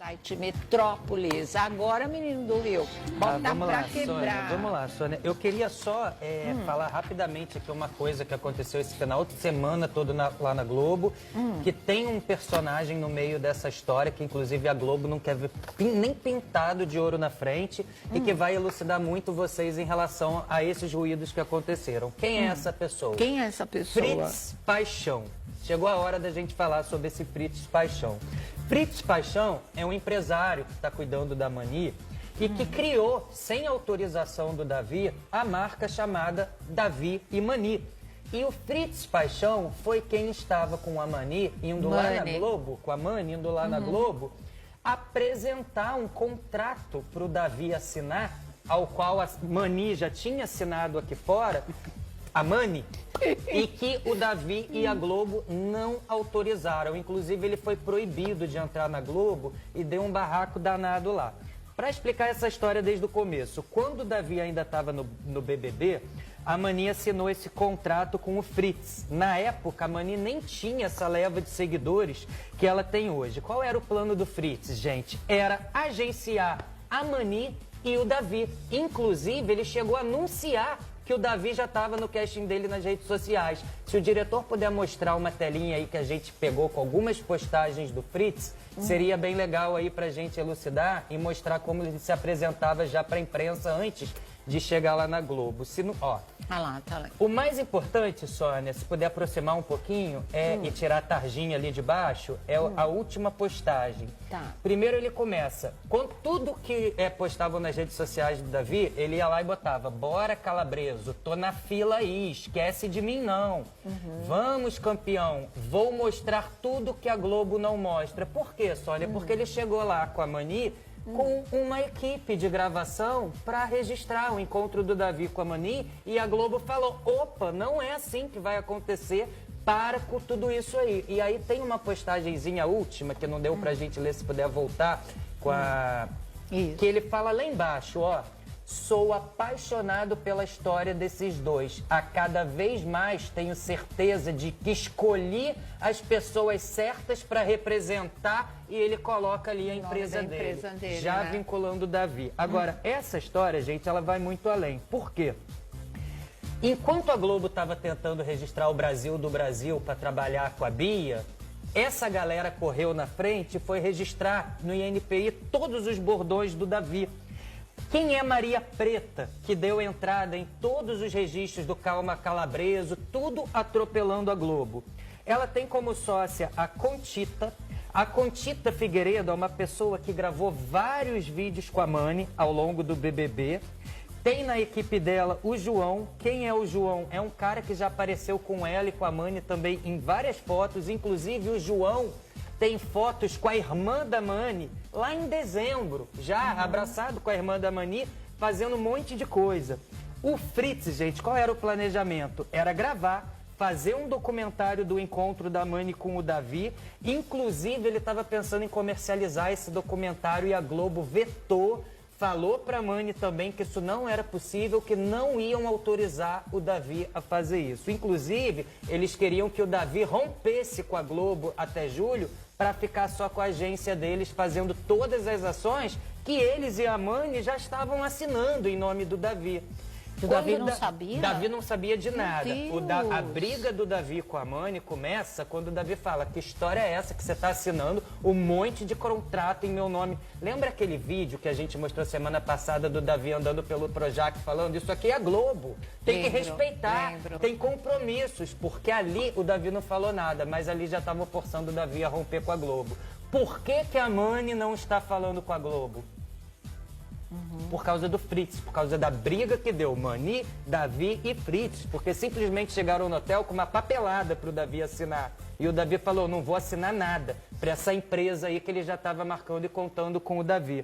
Site Metrópolis. Agora, menino do Rio, bota pra quebrar. Sônia, vamos lá, Sônia. Eu queria só falar rapidamente aqui uma coisa que aconteceu esse final de semana todo lá na Globo, que tem um personagem no meio dessa história, que inclusive a Globo não quer ver nem pintado de ouro na frente, e que vai elucidar muito vocês em relação a esses ruídos que aconteceram. Quem é essa pessoa? Quem é essa pessoa? Fritz Paixão. Chegou a hora da gente falar sobre esse Fritz Paixão. Fritz Paixão é um empresário que está cuidando da Mani e que criou, sem autorização do Davi, a marca chamada Davi e Mani. E o Fritz Paixão foi quem estava com a Mani indo lá na Globo, com a Mani indo lá na Globo, apresentar um contrato para o Davi assinar, ao qual a Mani já tinha assinado aqui fora, a Mani, e que o Davi e a Globo não autorizaram. Inclusive, ele foi proibido de entrar na Globo e deu um barraco danado lá. Para explicar essa história desde o começo, quando o Davi ainda estava no BBB, a Mani assinou esse contrato com o Fritz. Na época, a Mani nem tinha essa leva de seguidores que ela tem hoje. Qual era o plano do Fritz, gente? Era agenciar a Mani e o Davi. Inclusive, ele chegou a anunciar que o Davi já estava no casting dele nas redes sociais. Se o diretor puder mostrar uma telinha aí que a gente pegou com algumas postagens do Fritz, seria bem legal aí pra gente elucidar e mostrar como ele se apresentava já pra imprensa antes de chegar lá na Globo. Ah lá, tá lá. O mais importante, Sônia, se puder aproximar um pouquinho e tirar a tarjinha ali de baixo, é a última postagem. Tá. Primeiro ele começa, com tudo que postavam nas redes sociais do Davi, ele ia lá e botava: bora, Calabreso, tô na fila aí, esquece de mim não. Vamos, campeão, vou mostrar tudo que a Globo não mostra. Por quê, Sônia? Porque ele chegou lá com a Mani, com uma equipe de gravação para registrar o encontro do Davi com a Mani, e a Globo falou: opa, não é assim que vai acontecer, para com tudo isso aí. E aí tem uma postagenzinha última, que não deu pra gente ler, se puder voltar, com que ele fala lá embaixo, ó: sou apaixonado pela história desses dois. A cada vez mais tenho certeza de que escolhi as pessoas certas para representar, e ele coloca ali a empresa dele, já vinculando o Davi. Agora, essa história, gente, ela vai muito além. Por quê? Enquanto a Globo estava tentando registrar o Brasil do Brasil para trabalhar com a Bia, essa galera correu na frente e foi registrar no INPI todos os bordões do Davi. Quem é Maria Preta, que deu entrada em todos os registros do Calma Calabreso, tudo atropelando a Globo? Ela tem como sócia a Contita. A Contita Figueiredo é uma pessoa que gravou vários vídeos com a Mani ao longo do BBB. Tem na equipe dela o João. Quem é o João? É um cara que já apareceu com ela e com a Mani também em várias fotos. Inclusive, o João tem fotos com a irmã da Mani lá em dezembro, já abraçado com a irmã da Mani, fazendo um monte de coisa. O Fritz, gente, qual era o planejamento? Era gravar, fazer um documentário do encontro da Mani com o Davi. Inclusive, ele estava pensando em comercializar esse documentário e a Globo vetou. Falou para a Mani também que isso não era possível, que não iam autorizar o Davi a fazer isso. Inclusive, eles queriam que o Davi rompesse com a Globo até julho para ficar só com a agência deles, fazendo todas as ações que eles e a Mani já estavam assinando em nome do Davi. O Davi não sabia? Davi não sabia de nada. Deus. A briga do Davi com a Mani começa quando o Davi fala: que história é essa que você está assinando um monte de contrato em meu nome? Lembra aquele vídeo que a gente mostrou semana passada do Davi andando pelo Projac falando: isso aqui é a Globo, tem que respeitar, tem compromissos? Porque ali o Davi não falou nada, mas ali já estavam forçando o Davi a romper com a Globo. Por que que a Mani não está falando com a Globo? Por causa do Fritz, por causa da briga que deu Mani, Davi e Fritz, porque simplesmente chegaram no hotel com uma papelada para o Davi assinar. E o Davi falou: não vou assinar nada para essa empresa aí que ele já estava marcando e contando com o Davi.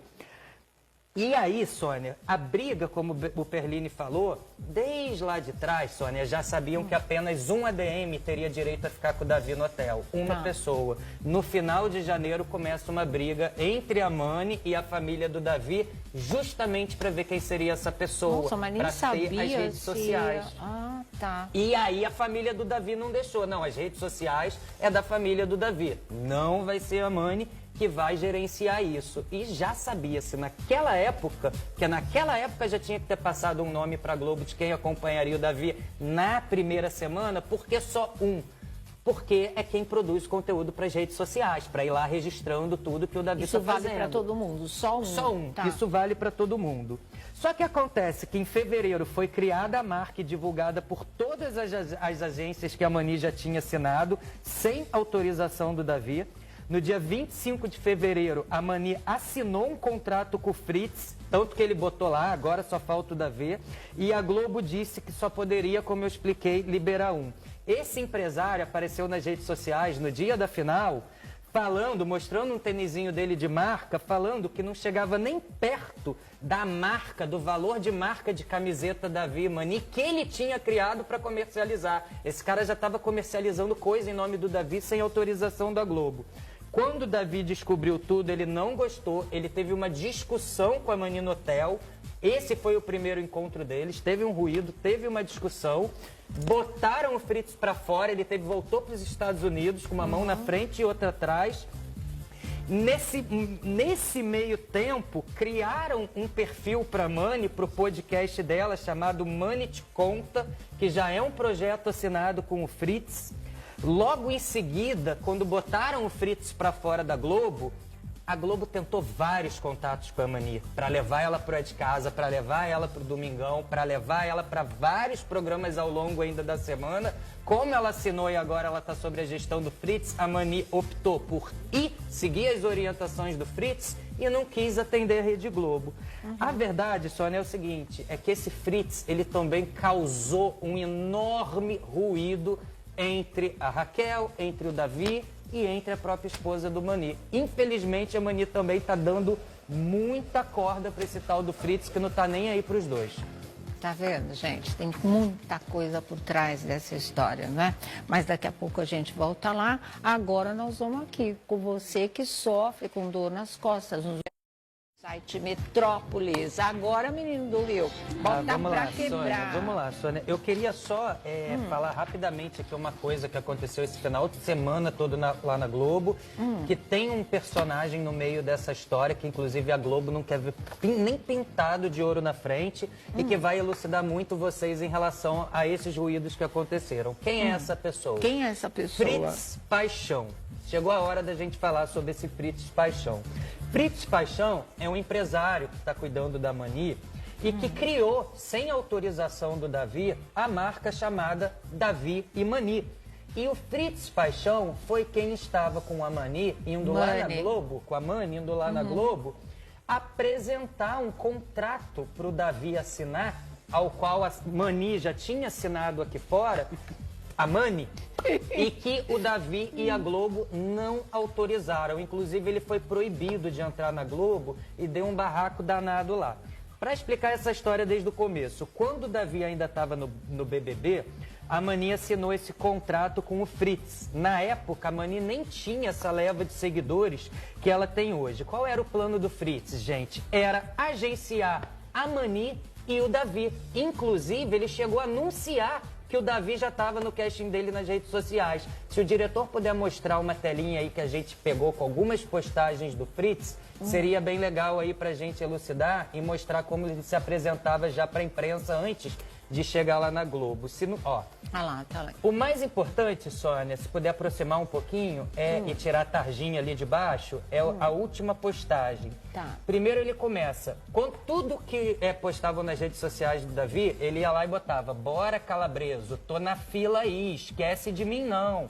E aí, Sônia, a briga, como o Perline falou, desde lá de trás, Sônia, já sabiam que apenas um ADM teria direito a ficar com o Davi no hotel. Uma pessoa. No final de janeiro começa uma briga entre a Mani e a família do Davi, justamente para ver quem seria essa pessoa. Nossa, mas nem para sabia ter as redes sociais. Ah, tá. E aí a família do Davi não deixou. Não, as redes sociais é da família do Davi. Não vai ser a Mani que vai gerenciar isso. E já sabia-se naquela época, que naquela época já tinha que ter passado um nome para a Globo de quem acompanharia o Davi na primeira semana, porque só um. Porque é quem produz conteúdo para as redes sociais, para ir lá registrando tudo que o Davi está fazendo. Isso vale para todo mundo, só um? Só um, tá. Isso vale para todo mundo. Só que acontece que em fevereiro foi criada a marca e divulgada por todas as agências que a Mani já tinha assinado, sem autorização do Davi. No dia 25 de fevereiro, a Mani assinou um contrato com o Fritz, tanto que ele botou lá, agora só falta o Davi, e a Globo disse que só poderia, como eu expliquei, liberar um. Esse empresário apareceu nas redes sociais no dia da final, falando, mostrando um tênisinho dele de marca, falando que não chegava nem perto da marca, do valor de marca de camiseta Davi e Mani, que ele tinha criado para comercializar. Esse cara já estava comercializando coisa em nome do Davi sem autorização da Globo. Quando o Davi descobriu tudo, ele não gostou, ele teve uma discussão com a Mani no hotel. Esse foi o primeiro encontro deles, teve um ruído, teve uma discussão, botaram o Fritz para fora, ele voltou para os Estados Unidos com uma mão na frente e outra atrás. Nesse meio tempo, criaram um perfil para a Mani, para o podcast dela, chamado Mani Te Conta, que já é um projeto assinado com o Fritz. Logo em seguida, quando botaram o Fritz para fora da Globo, a Globo tentou vários contatos com a Mani, para levar ela para de casa, para levar ela para o Domingão, para levar ela para vários programas ao longo ainda da semana. Como ela assinou e agora ela está sob a gestão do Fritz, a Mani optou por seguir as orientações do Fritz e não quis atender a Rede Globo. A verdade, Sônia, é o seguinte, é que esse Fritz, ele também causou um enorme ruído entre a Raquel, entre o Davi e entre a própria esposa do Mani. Infelizmente, a Mani também está dando muita corda para esse tal do Fritz, que não está nem aí para os dois. Tá vendo, gente? Tem muita coisa por trás dessa história, né? Mas daqui a pouco a gente volta lá. Agora nós vamos aqui com você que sofre com dor nas costas. No site Metrópolis. Agora, menino do Rio, bota pra quebrar. Sônia, vamos lá, Sônia. Eu queria só falar rapidamente aqui uma coisa que aconteceu esse final de semana todo lá na Globo, que tem um personagem no meio dessa história, que inclusive a Globo não quer ver nem pintado de ouro na frente, e que vai elucidar muito vocês em relação a esses ruídos que aconteceram. Quem é essa pessoa? Quem é essa pessoa? Fritz Paixão. Chegou a hora da gente falar sobre esse Fritz Paixão. Fritz Paixão é um empresário que está cuidando da Mani e que criou, sem autorização do Davi, a marca chamada Davi e Mani. E o Fritz Paixão foi quem estava com a Mani, indo lá na Globo, com a Mani, indo lá na Globo, apresentar um contrato para o Davi assinar, ao qual a Mani já tinha assinado aqui fora, a Mani, e que o Davi e a Globo não autorizaram. Inclusive, ele foi proibido de entrar na Globo e deu um barraco danado lá. Para explicar essa história desde o começo, quando o Davi ainda estava no BBB, a Mani assinou esse contrato com o Fritz. Na época, a Mani nem tinha essa leva de seguidores que ela tem hoje. Qual era o plano do Fritz, gente? Era agenciar a Mani e o Davi. Inclusive, ele chegou a anunciar que o Davi já estava no casting dele nas redes sociais. Se o diretor puder mostrar uma telinha aí que a gente pegou com algumas postagens do Fritz, seria bem legal aí pra gente elucidar e mostrar como ele se apresentava já pra imprensa antes de chegar lá na Globo. Se não, ó, Ah lá, tá lá. o mais importante, Sônia, se puder aproximar um pouquinho e tirar a tarjinha ali de baixo, é a última postagem. Tá. Primeiro ele começa, com tudo que postavam nas redes sociais do Davi, ele ia lá e botava: bora, Calabreso, tô na fila aí, esquece de mim não.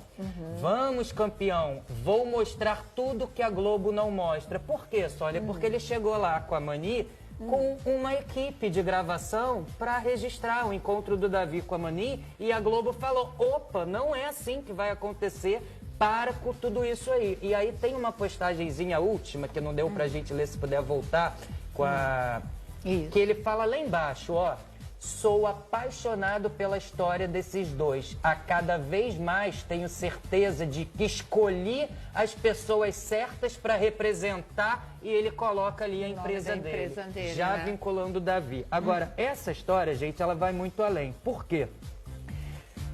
Vamos, campeão, vou mostrar tudo que a Globo não mostra. Por quê, Sônia? Porque ele chegou lá com a Mani, com uma equipe de gravação para registrar o encontro do Davi com a Mani, e a Globo falou: opa, não é assim que vai acontecer, para com tudo isso aí. E aí tem uma postagenzinha última, que não deu pra gente ler, se puder voltar, com a... que ele fala lá embaixo, ó: sou apaixonado pela história desses dois. A cada vez mais tenho certeza de que escolhi as pessoas certas para representar, e ele coloca ali a empresa dele, já vinculando o Davi. Agora, essa história, gente, ela vai muito além. Por quê?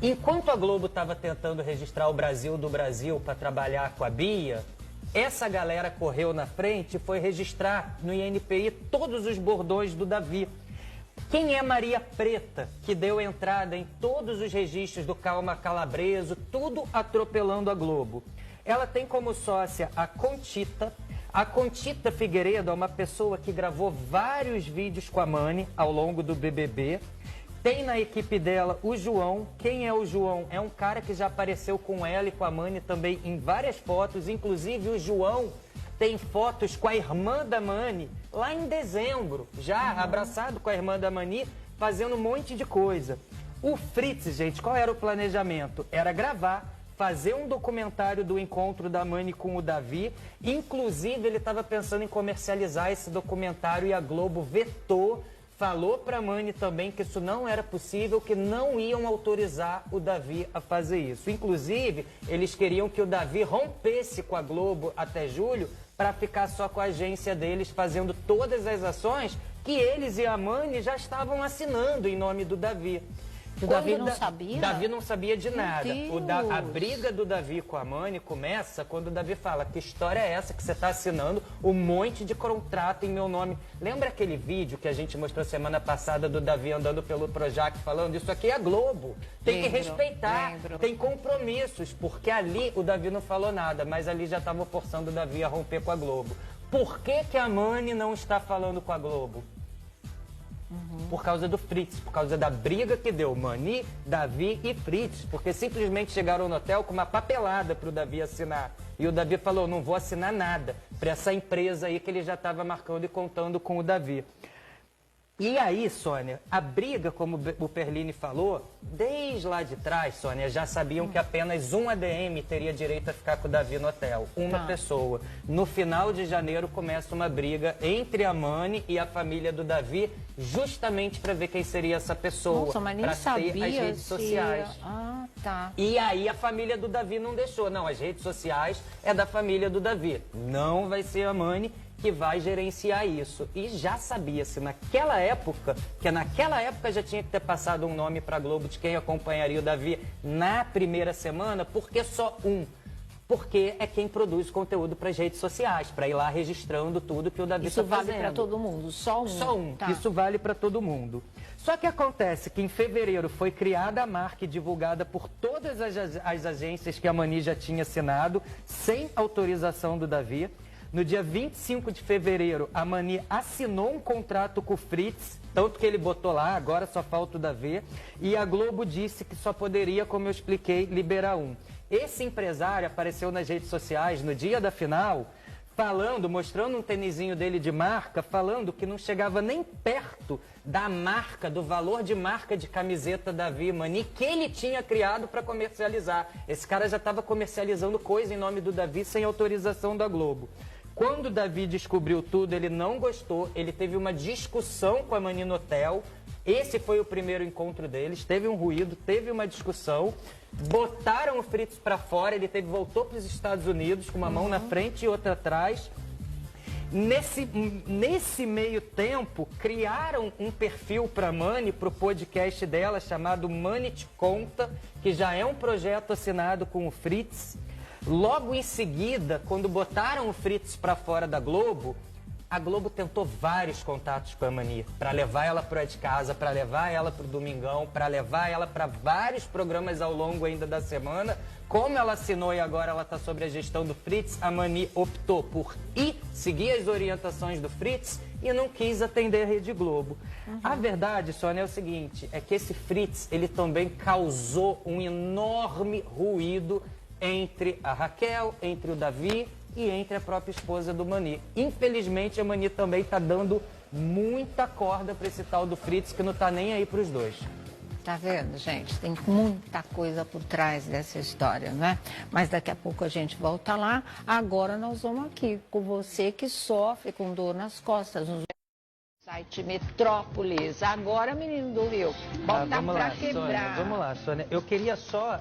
Enquanto a Globo estava tentando registrar o Brasil do Brasil para trabalhar com a Bia, Essa galera correu na frente e foi registrar no INPI todos os bordões do Davi. Quem é Maria Preta, que deu entrada em todos os registros do Calma Calabreso, tudo atropelando a Globo? Ela tem como sócia a Contita. A Contita Figueiredo é uma pessoa que gravou vários vídeos com a Mani ao longo do BBB. Tem na equipe dela o João. Quem é o João? É um cara que já apareceu com ela e com a Mani também em várias fotos. Inclusive o João tem fotos com a irmã da Mani lá em dezembro, já abraçado com a irmã da Mani, fazendo um monte de coisa. O Fritz, gente, qual era o planejamento? Era gravar, fazer um documentário do encontro da Mani com o Davi. Inclusive, ele estava pensando em comercializar esse documentário e a Globo vetou. Falou para a Mani também que isso não era possível, que não iam autorizar o Davi a fazer isso. Inclusive, eles queriam que o Davi rompesse com a Globo até julho para ficar só com a agência deles, fazendo todas as ações que eles e a Mani já estavam assinando em nome do Davi. O Davi não sabia? Davi não sabia de nada. Deus. A briga do Davi com a Mani começa quando o Davi fala: que história é essa que você está assinando um monte de contrato em meu nome? Lembra aquele vídeo que a gente mostrou semana passada do Davi andando pelo Projac falando: isso aqui é a Globo, tem que respeitar, tem compromissos, porque ali o Davi não falou nada, mas ali já estavam forçando o Davi a romper com a Globo. Por que que a Mani não está falando com a Globo? Por causa do Fritz, por causa da briga que deu Mani, Davi e Fritz, porque simplesmente chegaram no hotel com uma papelada para o Davi assinar. E o Davi falou: não vou assinar nada para essa empresa aí que ele já estava marcando e contando com o Davi. E aí, Sônia, a briga, como o Perline falou, desde lá de trás, Sônia, já sabiam que apenas um ADM teria direito a ficar com o Davi no hotel, uma pessoa. No final de janeiro começa uma briga entre a Mani e a família do Davi, justamente para ver quem seria essa pessoa, para ter as redes sociais. Ah, tá. E aí a família do Davi não deixou. Não, as redes sociais é da família do Davi. Não vai ser a Mani que vai gerenciar isso. E já sabia-se naquela época, que naquela época já tinha que ter passado um nome para a Globo de quem acompanharia o Davi na primeira semana, porque só um. Porque é quem produz conteúdo para as redes sociais, para ir lá registrando tudo que o Davi está fazendo. Isso vale para todo mundo, só um? Só um, tá. Isso vale para todo mundo. Só que acontece que em fevereiro foi criada a marca e divulgada por todas as agências que a Mani já tinha assinado, sem autorização do Davi. No dia 25 de fevereiro, a Mani assinou um contrato com o Fritz, tanto que ele botou lá, agora só falta o Davi, e a Globo disse que só poderia, como eu expliquei, liberar um. Esse empresário apareceu nas redes sociais no dia da final, falando, mostrando um tênisinho dele de marca, falando que não chegava nem perto da marca, do valor de marca de camiseta Davi e Mani, que ele tinha criado para comercializar. Esse cara já estava comercializando coisa em nome do Davi sem autorização da Globo. Quando o Davi descobriu tudo, ele não gostou, ele teve uma discussão com a Mani no hotel. Esse foi o primeiro encontro deles, teve um ruído, teve uma discussão, botaram o Fritz para fora, ele voltou para os Estados Unidos com uma mão na frente e outra atrás. Nesse meio tempo, criaram um perfil para a Mani, para o podcast dela, chamado Mani Te Conta, que já é um projeto assinado com o Fritz. Logo em seguida, quando botaram o Fritz para fora da Globo, a Globo tentou vários contatos com a Mani, para levar ela para de casa, para levar ela para o Domingão, para levar ela para vários programas ao longo ainda da semana. Como ela assinou e agora ela está sob a gestão do Fritz, a Mani optou por seguir as orientações do Fritz e não quis atender a Rede Globo. A verdade, Sônia, é o seguinte, é que esse Fritz, ele também causou um enorme ruído entre a Raquel, entre o Davi e entre a própria esposa do Mani. Infelizmente, a Mani também está dando muita corda para esse tal do Fritz, que não está nem aí para os dois. Tá vendo, gente? Tem muita coisa por trás dessa história, né? Mas daqui a pouco a gente volta lá. Agora nós vamos aqui com você que sofre com dor nas costas. Site Metrópolis. Agora, menino do Rio, bota vamos pra lá, quebrar. Sônia, vamos lá, Sônia. Eu queria só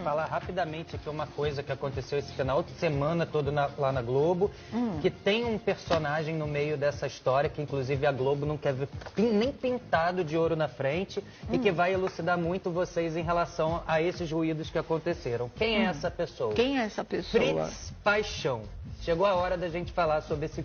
falar rapidamente aqui uma coisa que aconteceu esse final de semana todo lá na Globo, que tem um personagem no meio dessa história, que inclusive a Globo não quer ver nem pintado de ouro na frente, e que vai elucidar muito vocês em relação a esses ruídos que aconteceram. Quem é essa pessoa? Quem é essa pessoa? Fritz Paixão. Chegou a hora da gente falar sobre esse